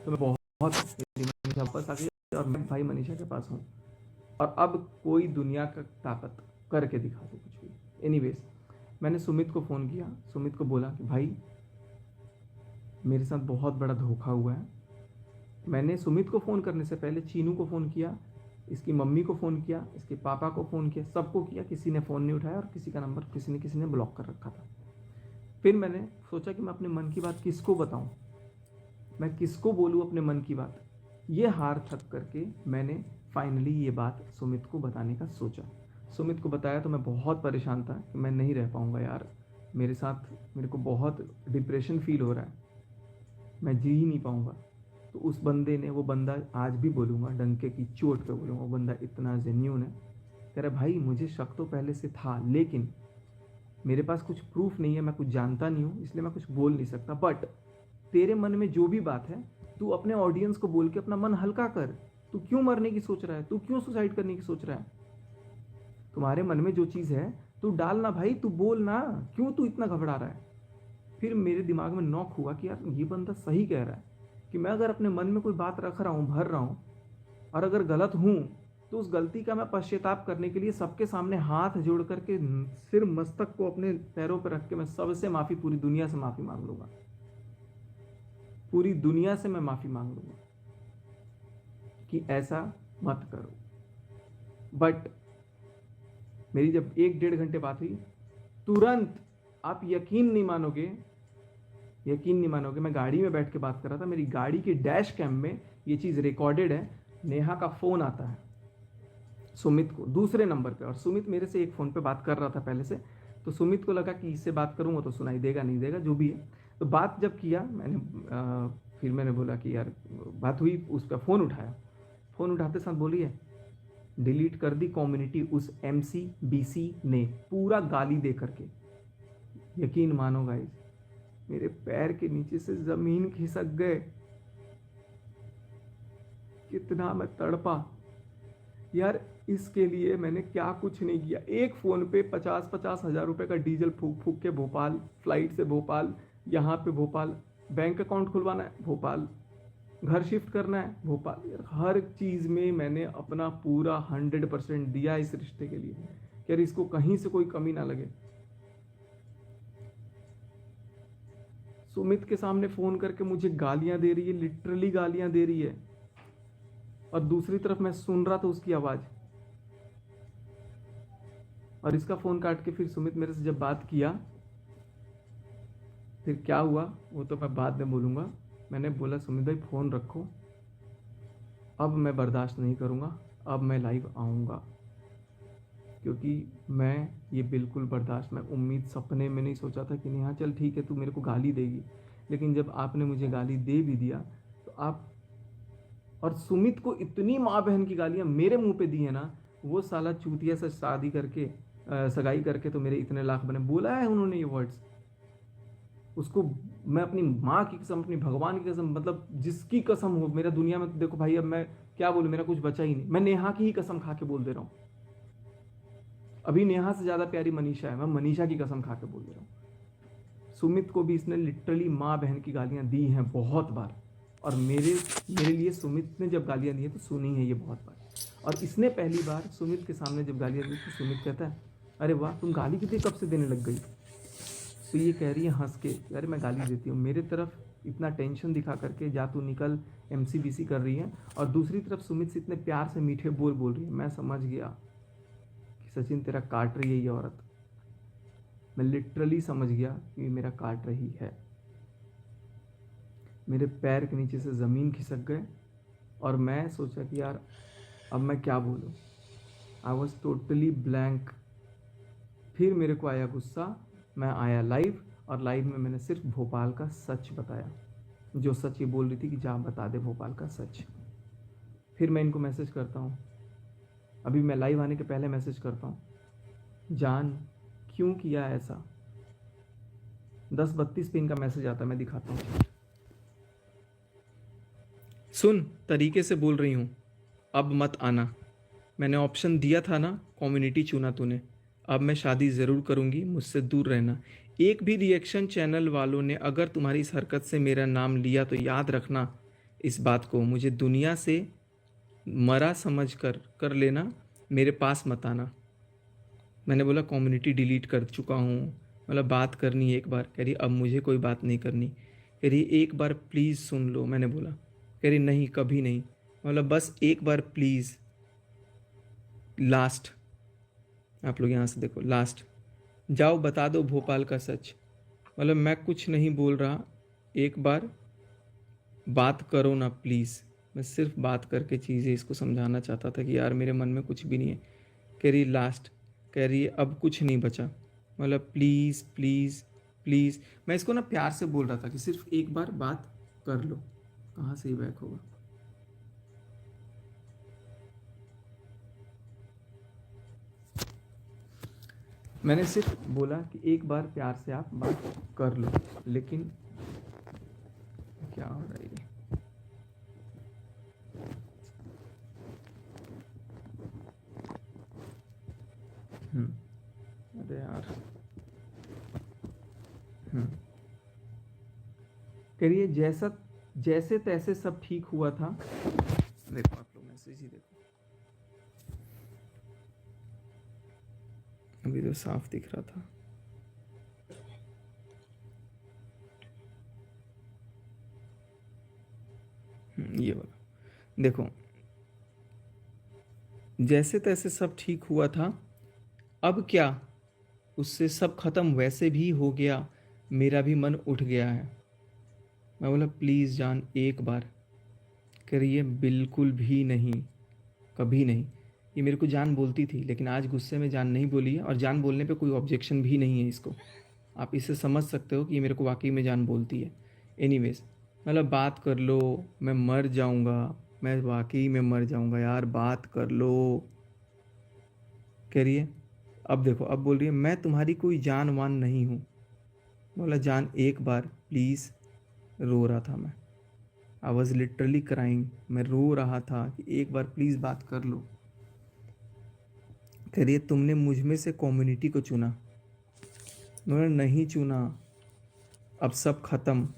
तो मैं बहुत मेरी मनीषा वापस आ गई और मैं भाई मनीषा के पास हूँ, और अब कोई दुनिया का ताकत करके दिखा दो कुछ भी। एनीवेज, मैंने सुमित को फ़ोन किया, सुमित को बोला कि भाई मेरे साथ बहुत बड़ा धोखा हुआ है। मैंने सुमित को फ़ोन करने से पहले चीनू को फ़ोन किया, इसकी मम्मी को फ़ोन किया, इसके पापा को फ़ोन किया, सबको किया, किसी ने फ़ोन नहीं उठाया और किसी का नंबर किसी ने ब्लॉक कर रखा था। फिर मैंने सोचा कि मैं अपने मन की बात किसको बताऊं, मैं किसको बोलूं अपने मन की बात। ये हार थक करके मैंने फाइनली ये बात सुमित को बताने का सोचा। सुमित को बताया तो मैं बहुत परेशान था कि मैं नहीं रह पाऊँगा यार, मेरे साथ मेरे को बहुत डिप्रेशन फील हो रहा है, मैं जी ही नहीं पाऊँगा। तो उस बंदे ने, वो बंदा आज भी बोलूँगा, डंके की चोट पे बोलूँगा, वो बंदा इतना जेन्यून है। कह रहा भाई मुझे शक तो पहले से था, लेकिन मेरे पास कुछ प्रूफ नहीं है, मैं कुछ जानता नहीं हूँ, इसलिए मैं कुछ बोल नहीं सकता। बट तेरे मन में जो भी बात है, तू अपने ऑडियंस को बोल के अपना मन हल्का कर। तू क्यों मरने की सोच रहा है, तू क्यों सुसाइड करने की सोच रहा है? तुम्हारे मन में जो चीज़ है तू डालना भाई, तू बोल ना, क्यों तू इतना घबरा रहा है? फिर मेरे दिमाग में नॉक हुआ कि यार ये बंदा सही कह रहा है कि मैं अगर अपने मन में कोई बात रख रहा हूँ, भर रहा हूँ, और अगर गलत हूँ तो उस गलती का मैं पश्चाताप करने के लिए सबके सामने हाथ जोड़ करके सिर मस्तक को अपने पैरों पर रख के मैं सबसे माफ़ी, पूरी दुनिया से माफ़ी मांग लूँगा, पूरी दुनिया से मैं माफ़ी मांग लूँगा कि ऐसा मत करो। बट मेरी जब 1-1.5 घंटे बात हुई, तुरंत, आप यकीन नहीं मानोगे, मैं गाड़ी में बैठ के बात कर रहा था, मेरी गाड़ी के डैश कैम में ये चीज़ रिकॉर्डेड है। नेहा का फ़ोन आता है सुमित को दूसरे नंबर पे, और सुमित मेरे से एक फ़ोन पे बात कर रहा था पहले से, तो सुमित को लगा कि इससे बात करूँगा तो सुनाई देगा नहीं देगा, जो भी है। तो बात जब किया मैंने, फिर मैंने बोला कि यार बात हुई, उस पर फ़ोन उठाया, फ़ोन उठाते साथ बोली है डिलीट कर दी कम्युनिटी उस MCBC ने, पूरा गाली दे करके। यकीन मानो गाइस, मेरे पैर के नीचे से ज़मीन खिसक गए, कितना मैं तड़पा यार। इसके लिए मैंने क्या कुछ नहीं किया, एक फ़ोन पे 50-50 हज़ार रुपये का डीजल फूक फूक के भोपाल, फ्लाइट से भोपाल, यहाँ पे भोपाल, बैंक अकाउंट खुलवाना है भोपाल, घर शिफ्ट करना है भोपाल, यार हर चीज़ में मैंने अपना पूरा 100% दिया इस रिश्ते के लिए कि यार इसको कहीं से कोई कमी ना लगे। सुमित के सामने फ़ोन करके मुझे गालियां दे रही है, लिटरली गालियां दे रही है, और दूसरी तरफ मैं सुन रहा था उसकी आवाज़। और इसका फ़ोन काट के फिर सुमित मेरे से जब बात किया, फिर क्या हुआ वो तो मैं बाद में बोलूँगा। मैंने बोला सुमित भाई फ़ोन रखो, अब मैं बर्दाश्त नहीं करूँगा, अब मैं लाइव आऊँगा, क्योंकि मैं ये बिल्कुल बर्दाश्त, मैं उम्मीद सपने में नहीं सोचा था कि नहीं हाँ चल ठीक है तू मेरे को गाली देगी, लेकिन जब आपने मुझे गाली दे भी दिया तो आप, और सुमित को इतनी माँ बहन की गालियाँ मेरे मुंह पे दी है ना, वो साला चूतिया से शादी करके सगाई करके तो मेरे इतने लाख बने, बोला है उन्होंने ये वर्ड्स। उसको मैं अपनी माँ की कसम, अपनी भगवान की कसम, मतलब जिसकी कसम हो मेरा दुनिया में, तो देखो भाई अब मैं क्या बोलूँ, मेरा कुछ बचा ही नहीं, मैं नेहा की ही कसम खा के बोल दे रहा हूँ। अभी नेहा से ज़्यादा प्यारी मनीषा है, मैं मनीषा की कसम खा के बोल दे रहा हूँ। सुमित को भी इसने लिटरली माँ बहन की गालियाँ दी हैं बहुत बार, और मेरे लिए सुमित ने जब गालियाँ दी हैं तो सुनी है ये बहुत बार। और इसने पहली बार सुमित के सामने जब गालियाँ दी तो सुमित कहता है अरे वाह तुम गाली कितनी कब से देने लग गई? तो ये कह रही है हंस के अरे मैं गाली देती हूँ, मेरे तरफ इतना टेंशन दिखा करके जा तू निकल MCBC कर रही है, और दूसरी तरफ सुमित से इतने प्यार से मीठे बोल रही है। मैं समझ गया कि सचिन तेरा काट रही है ये औरत, मैं लिटरली समझ गया कि मेरा काट रही है। मेरे पैर के नीचे से ज़मीन खिसक गए, और मैं सोचा कि यार अब मैं क्या बोलूँ, आई वॉज टोटली ब्लैंक। फिर मेरे को आया गुस्सा, मैं आया लाइव, और लाइव में मैंने सिर्फ भोपाल का सच बताया, जो सच ये बोल रही थी कि जा बता दे भोपाल का सच। फिर मैं इनको मैसेज करता हूँ, अभी मैं लाइव आने के पहले मैसेज करता हूँ, जान क्यों किया ऐसा? 10:32 पे इनका मैसेज आता है, मैं दिखाता हूँ। सुन तरीके से बोल रही हूँ, अब मत आना, मैंने ऑप्शन दिया था ना, कम्युनिटी चुना तूने, अब मैं शादी ज़रूर करूँगी, मुझसे दूर रहना। एक भी रिएक्शन चैनल वालों ने अगर तुम्हारी इस हरकत से मेरा नाम लिया तो याद रखना इस बात को, मुझे दुनिया से मरा समझ कर लेना, मेरे पास मत आना। मैंने बोला कम्युनिटी डिलीट कर चुका हूँ, मतलब बात करनी है एक बार। कह रही अब मुझे कोई बात नहीं करनी। कह रही एक बार प्लीज़ सुन लो। मैंने बोला, कह रही नहीं कभी नहीं। मतलब बस एक बार प्लीज़, लास्ट। आप लोग यहाँ से देखो, लास्ट। जाओ बता दो भोपाल का सच। मतलब मैं कुछ नहीं बोल रहा, एक बार बात करो ना प्लीज़। मैं सिर्फ बात करके चीज़ें इसको समझाना चाहता था कि यार मेरे मन में कुछ भी नहीं है। कह रही लास्ट, कह रही है अब कुछ नहीं बचा, मतलब प्लीज़ प्लीज़ प्लीज़। मैं इसको ना प्यार से बोल रहा था कि सिर्फ एक बार बात कर लो। कहाँ से ही बैक होगा। मैंने सिर्फ बोला कि एक बार प्यार से आप बात कर लो, लेकिन क्या हो रहा है ये? अरे यार। करिए जैसा जैसे तैसे सब ठीक हुआ था। देखो आप लोग मैसेज ही देखो, अभी तो साफ दिख रहा था। ये वाला देखो, जैसे तैसे सब ठीक हुआ था, अब क्या, उससे सब खत्म वैसे भी हो गया, मेरा भी मन उठ गया है। मैं बोला प्लीज़ जान एक बार। करिए बिल्कुल भी नहीं, कभी नहीं। ये मेरे को जान बोलती थी, लेकिन आज गुस्से में जान नहीं बोली है, और जान बोलने पे कोई ऑब्जेक्शन भी नहीं है इसको। आप इसे समझ सकते हो कि ये मेरे को वाकई में जान बोलती है। एनीवेज, मतलब बात कर लो, मैं मर जाऊंगा, मैं वाकई में मर जाऊंगा यार, बात कर लो। कह रही है अब देखो, अब बोल रही है मैं तुम्हारी कोई जान वान नहीं हूँ। बोला जान एक बार प्लीज़। रो रहा था मैं, आई वॉज लिटरली क्राइंग। मैं रो रहा था कि एक बार प्लीज़ बात कर लो। कह रही है तुमने मुझ में से कम्युनिटी को चुना। उन्होंने नहीं चुना, अब सब खत्म।